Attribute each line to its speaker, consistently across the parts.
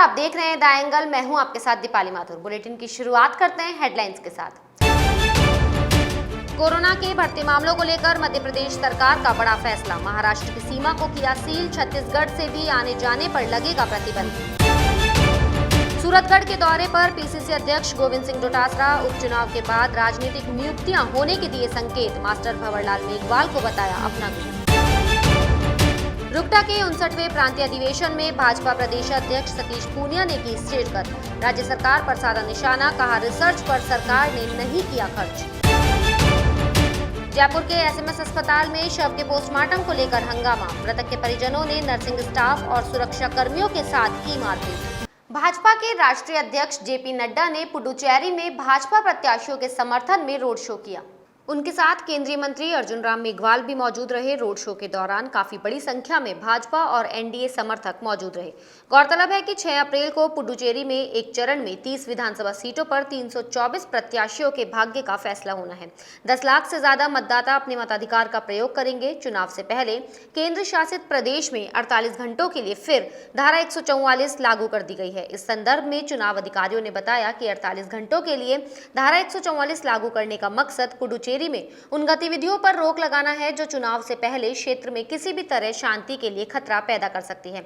Speaker 1: आप देख रहे हैं द एंगल। मैं हूं आपके साथ दीपाली माथुर। बुलेटिन की शुरुआत करते हैं हेडलाइंस के साथ। कोरोना के बढ़ते मामलों को लेकर मध्य प्रदेश सरकार का बड़ा फैसला। महाराष्ट्र की सीमा को किया सील। छत्तीसगढ़ से भी आने जाने पर लगेगा प्रतिबंध। सूरतगढ़ के दौरे पर पीसीसी अध्यक्ष गोविंद सिंह डोटासरा। उपचुनाव के बाद राजनीतिक नियुक्तियां होने के दिए संकेत। मास्टर भंवरलाल मेघवाल को बताया अपना गुरु। रुकटा के 59वें प्रांतीय अधिवेशन में भाजपा प्रदेश अध्यक्ष सतीश पूनिया ने की स्टेज कट। राज्य सरकार पर साधा निशाना, कहा रिसर्च पर सरकार ने नहीं किया खर्च। जयपुर के एसएमएस अस्पताल में शव के पोस्टमार्टम को लेकर हंगामा। मृतक के परिजनों ने नर्सिंग स्टाफ और सुरक्षा कर्मियों के साथ की मारपीट। भाजपा के राष्ट्रीय अध्यक्ष जेपी नड्डा ने पुडुचेरी में भाजपा प्रत्याशियों के समर्थन में रोड शो किया। उनके साथ केंद्रीय मंत्री अर्जुन राम मेघवाल भी मौजूद रहे। रोड शो के दौरान काफी बड़ी संख्या में भाजपा और एनडीए समर्थक मौजूद रहे। गौरतलब है कि 6 अप्रैल को पुडुचेरी में एक चरण में 30 विधानसभा सीटों पर 324 प्रत्याशियों के भाग्य का फैसला होना है। 10 लाख से ज्यादा मतदाता अपने मताधिकार का प्रयोग करेंगे। चुनाव से पहले केंद्र शासित प्रदेश में 48 घंटों के लिए फिर धारा 144 लागू कर दी गई है। इस संदर्भ में चुनाव अधिकारियों ने बताया कि 48 घंटों के लिए धारा 144 लागू करने का मकसद पुडुचेरी में उन गतिविधियों पर रोक लगाना है जो चुनाव से पहले क्षेत्र में किसी भी तरह शांति के लिए खतरा पैदा कर सकती है।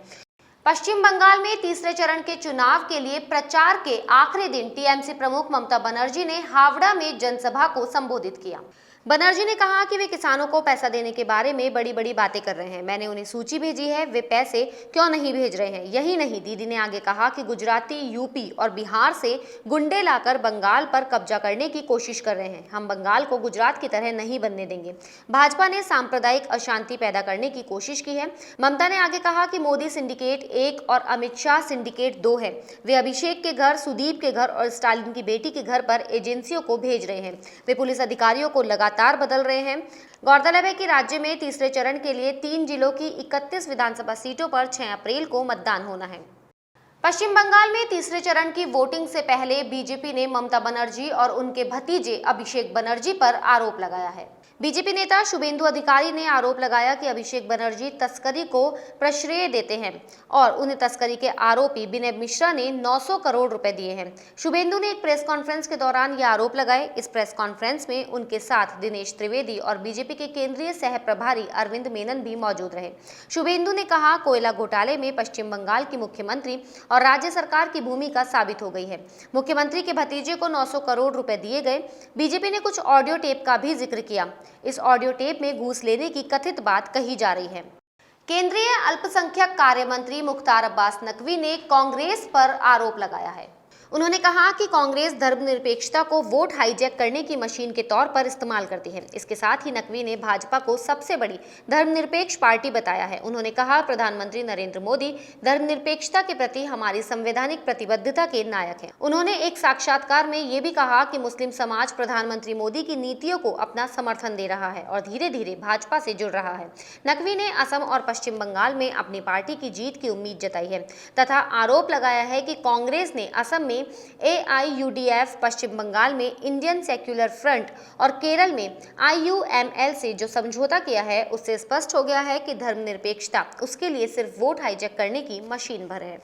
Speaker 1: पश्चिम बंगाल में तीसरे चरण के चुनाव के लिए प्रचार के आखिरी दिन टीएमसी प्रमुख ममता बनर्जी ने हावड़ा में जनसभा को संबोधित किया। बनर्जी ने कहा कि वे किसानों को पैसा देने के बारे में बड़ी बड़ी बातें कर रहे हैं। मैंने उन्हें सूची भेजी है, वे पैसे क्यों नहीं भेज रहे हैं। यही नहीं, दीदी ने आगे कहा कि गुजराती, यूपी और बिहार से गुंडे लाकर बंगाल पर कब्जा करने की कोशिश कर रहे हैं। हम बंगाल को गुजरात की तरह नहीं बनने देंगे। भाजपा ने सांप्रदायिक अशांति पैदा करने की कोशिश की है। ममता ने आगे कहा कि मोदी सिंडिकेट 1 और अमित शाह सिंडिकेट 2 है। वे अभिषेक के घर, सुदीप के घर और स्टालिन की बेटी के घर पर एजेंसियों को भेज रहे हैं। वे पुलिस अधिकारियों को लगातार बदल रहे हैं। गौरतलब है कि राज्य में तीसरे चरण के लिए 3 जिलों की 31 विधानसभा सीटों पर 6 अप्रैल को मतदान होना है। पश्चिम बंगाल में तीसरे चरण की वोटिंग से पहले बीजेपी ने ममता बनर्जी और उनके भतीजे अभिषेक बनर्जी पर आरोप लगाया है। बीजेपी नेता शुभेंदु अधिकारी ने आरोप लगाया कि अभिषेक बनर्जी तस्करी को प्रश्रय देते हैं और उन्हें तस्करी के आरोपी विनय मिश्रा ने 900 करोड़ रुपए दिए हैं। शुभेंदु ने एक प्रेस कॉन्फ्रेंस के दौरान ये आरोप लगाए। इस प्रेस कॉन्फ्रेंस में उनके साथ दिनेश त्रिवेदी और बीजेपी के केंद्रीय सह प्रभारी अरविंद मेनन भी मौजूद रहे। शुभेंदु ने कहा, कोयला घोटाले में पश्चिम बंगाल की मुख्यमंत्री और राज्य सरकार की भूमिका साबित हो गई है। मुख्यमंत्री के भतीजे को 900 करोड़ रुपए दिए गए। बीजेपी ने कुछ ऑडियो टेप का भी जिक्र किया। इस ऑडियो टेप में घूस लेने की कथित बात कही जा रही है। केंद्रीय अल्पसंख्यक कार्य मंत्री मुख्तार अब्बास नकवी ने कांग्रेस पर आरोप लगाया है। उन्होंने कहा कि कांग्रेस धर्मनिरपेक्षता को वोट हाईजैक करने की मशीन के तौर पर इस्तेमाल करती है। इसके साथ ही नकवी ने भाजपा को सबसे बड़ी धर्मनिरपेक्ष पार्टी बताया है। उन्होंने कहा, प्रधानमंत्री नरेंद्र मोदी धर्मनिरपेक्षता के प्रति हमारी संवैधानिक प्रतिबद्धता के नायक हैं। उन्होंने एक साक्षात्कार में ये भी कहा कि मुस्लिम समाज प्रधानमंत्री मोदी की नीतियों को अपना समर्थन दे रहा है और धीरे धीरे भाजपा से जुड़ रहा है। नकवी ने असम और पश्चिम बंगाल में अपनी पार्टी की जीत की उम्मीद जताई है तथा आरोप लगाया है कि कांग्रेस ने असम में AIUDF, पश्चिम बंगाल में इंडियन सेक्युलर फ्रंट और केरल में IUML से जो समझौता किया है उससे स्पष्ट हो गया है कि धर्मनिरपेक्षता उसके लिए सिर्फ वोट हाईजैक करने की मशीन भर है।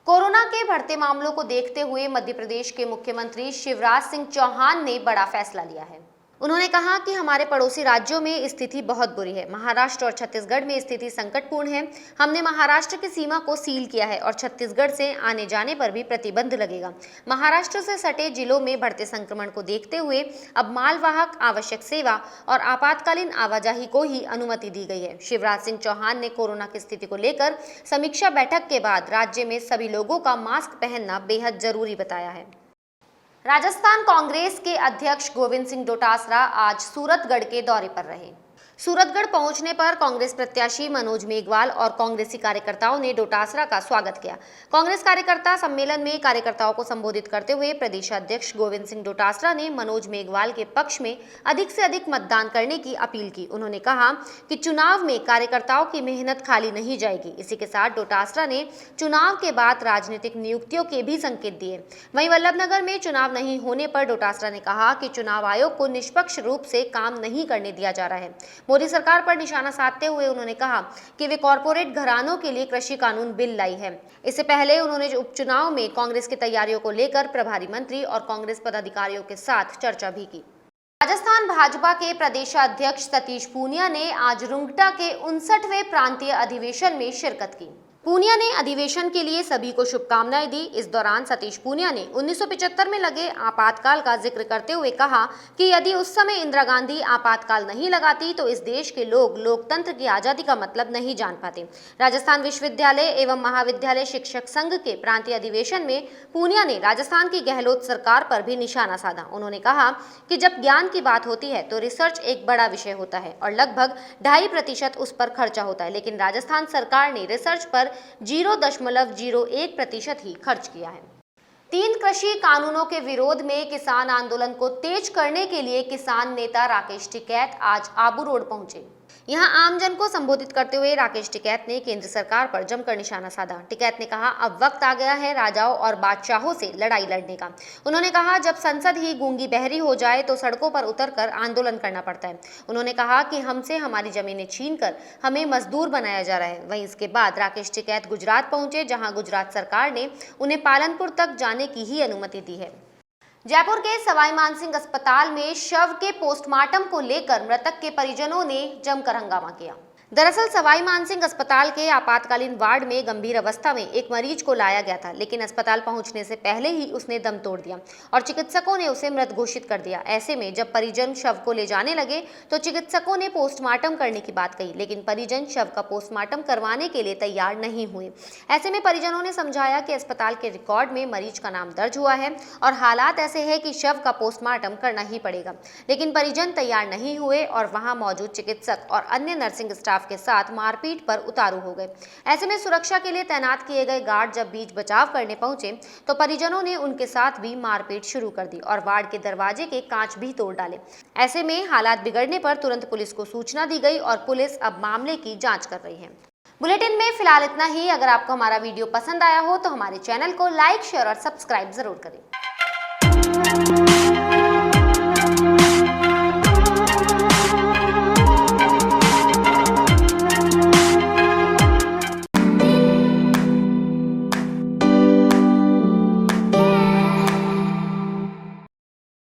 Speaker 1: कोरोना के बढ़ते मामलों को देखते हुए मध्य प्रदेश के मुख्यमंत्री शिवराज सिंह चौहान ने बड़ा फैसला लिया है। उन्होंने कहा कि हमारे पड़ोसी राज्यों में स्थिति बहुत बुरी है। महाराष्ट्र और छत्तीसगढ़ में स्थिति संकटपूर्ण है। हमने महाराष्ट्र की सीमा को सील किया है और छत्तीसगढ़ से आने जाने पर भी प्रतिबंध लगेगा। महाराष्ट्र से सटे जिलों में बढ़ते संक्रमण को देखते हुए अब मालवाहक, आवश्यक सेवा और आपातकालीन आवाजाही को ही अनुमति दी गई है। शिवराज सिंह चौहान ने कोरोना की स्थिति को लेकर समीक्षा बैठक के बाद राज्य में सभी लोगों का मास्क पहनना बेहद जरूरी बताया है। राजस्थान कांग्रेस के अध्यक्ष गोविंद सिंह डोटासरा आज सूरतगढ़ के दौरे पर रहे। सूरतगढ़ पहुंचने पर कांग्रेस प्रत्याशी मनोज मेघवाल और कांग्रेसी कार्यकर्ताओं ने डोटासरा का स्वागत किया। कांग्रेस कार्यकर्ता सम्मेलन में कार्यकर्ताओं को संबोधित करते हुए प्रदेश अध्यक्ष गोविंद सिंह डोटासरा ने मनोज मेघवाल के पक्ष में अधिक से अधिक मतदान करने की अपील की। उन्होंने कहा कि चुनाव में कार्यकर्ताओं की मेहनत खाली नहीं जाएगी। इसी के साथ डोटासरा ने चुनाव के बाद राजनीतिक नियुक्तियों के भी संकेत दिए। वहीं वल्लभनगर में चुनाव नहीं होने पर डोटासरा ने कहा कि चुनाव आयोग को निष्पक्ष रूप से काम नहीं करने दिया जा रहा है। मोदी सरकार पर निशाना साधते हुए उन्होंने कहा कि वे कॉरपोरेट घरानों के लिए कृषि कानून बिल लाई है। इससे पहले उन्होंने उपचुनाव में कांग्रेस की तैयारियों को लेकर प्रभारी मंत्री और कांग्रेस पदाधिकारियों के साथ चर्चा भी की। राजस्थान भाजपा के प्रदेशाध्यक्ष सतीश पूनिया ने आज रुंगटा के 59वें प्रांतीय अधिवेशन में शिरकत की। पूनिया ने अधिवेशन के लिए सभी को शुभकामनाएं दी। इस दौरान सतीश पूनिया ने 1975 में लगे आपातकाल का जिक्र करते हुए कहा कि यदि उस समय इंदिरा गांधी आपातकाल नहीं लगाती तो इस देश के लोग लोकतंत्र की आजादी का मतलब नहीं जान पाते। राजस्थान विश्वविद्यालय एवं महाविद्यालय शिक्षक संघ के प्रांतीय अधिवेशन में पूनिया ने राजस्थान की गहलोत सरकार पर भी निशाना साधा। उन्होंने कहा कि जब ज्ञान की बात होती है तो रिसर्च एक बड़ा विषय होता है और लगभग 2.5% उस पर खर्चा होता है, लेकिन राजस्थान सरकार ने रिसर्च पर 0.01% ही खर्च किया है। 3 कृषि कानूनों के विरोध में किसान आंदोलन को तेज करने के लिए किसान नेता राकेश टिकैत आज आबू रोड पहुंचे। यहां आमजन को संबोधित करते हुए राकेश टिकैत ने केंद्र सरकार पर जमकर निशाना साधा। टिकैत ने कहा, अब वक्त आ गया है राजाओं और बादशाहों से लड़ाई लड़ने का। उन्होंने कहा, जब संसद ही गूंगी बहरी हो जाए तो सड़कों पर उतरकर आंदोलन करना पड़ता है। उन्होंने कहा कि हमसे हमारी जमीनें छीनकर हमें मजदूर बनाया जा रहा है। वहीं इसके बाद राकेश टिकैत गुजरात पहुंचे, जहां गुजरात सरकार ने उन्हें पालनपुर तक जाने की ही अनुमति दी है। जयपुर के सवाई मानसिंह अस्पताल में शव के पोस्टमार्टम को लेकर मृतक के परिजनों ने जमकर हंगामा किया। दरअसल सवाई मानसिंह अस्पताल के आपातकालीन वार्ड में गंभीर अवस्था में एक मरीज को लाया गया था, लेकिन अस्पताल पहुंचने से पहले ही उसने दम तोड़ दिया और चिकित्सकों ने उसे मृत घोषित कर दिया। ऐसे में जब परिजन शव को ले जाने लगे तो चिकित्सकों ने पोस्टमार्टम करने की बात कही, लेकिन परिजन शव का पोस्टमार्टम करवाने के लिए तैयार नहीं हुए। ऐसे में परिजनों ने समझाया कि अस्पताल के रिकॉर्ड में मरीज का नाम दर्ज हुआ है और हालात ऐसे है कि शव का पोस्टमार्टम करना ही पड़ेगा, लेकिन परिजन तैयार नहीं हुए और वहां मौजूद चिकित्सक और अन्य नर्सिंग स्टाफ के साथ मारपीट पर उतारू हो गए। ऐसे में सुरक्षा के लिए तैनात किए गए गार्ड जब बीच बचाव करने पहुंचे तो परिजनों ने उनके साथ भी मारपीट शुरू कर दी और वार्ड के दरवाजे के कांच भी तोड़ डाले। ऐसे में हालात बिगड़ने पर तुरंत पुलिस को सूचना दी गई और पुलिस अब मामले की जांच कर रही है। बुलेटिन में फिलहाल इतना ही। अगर आपको हमारा वीडियो पसंद आया हो तो हमारे चैनल को लाइक, शेयर और सब्सक्राइब जरूर करें।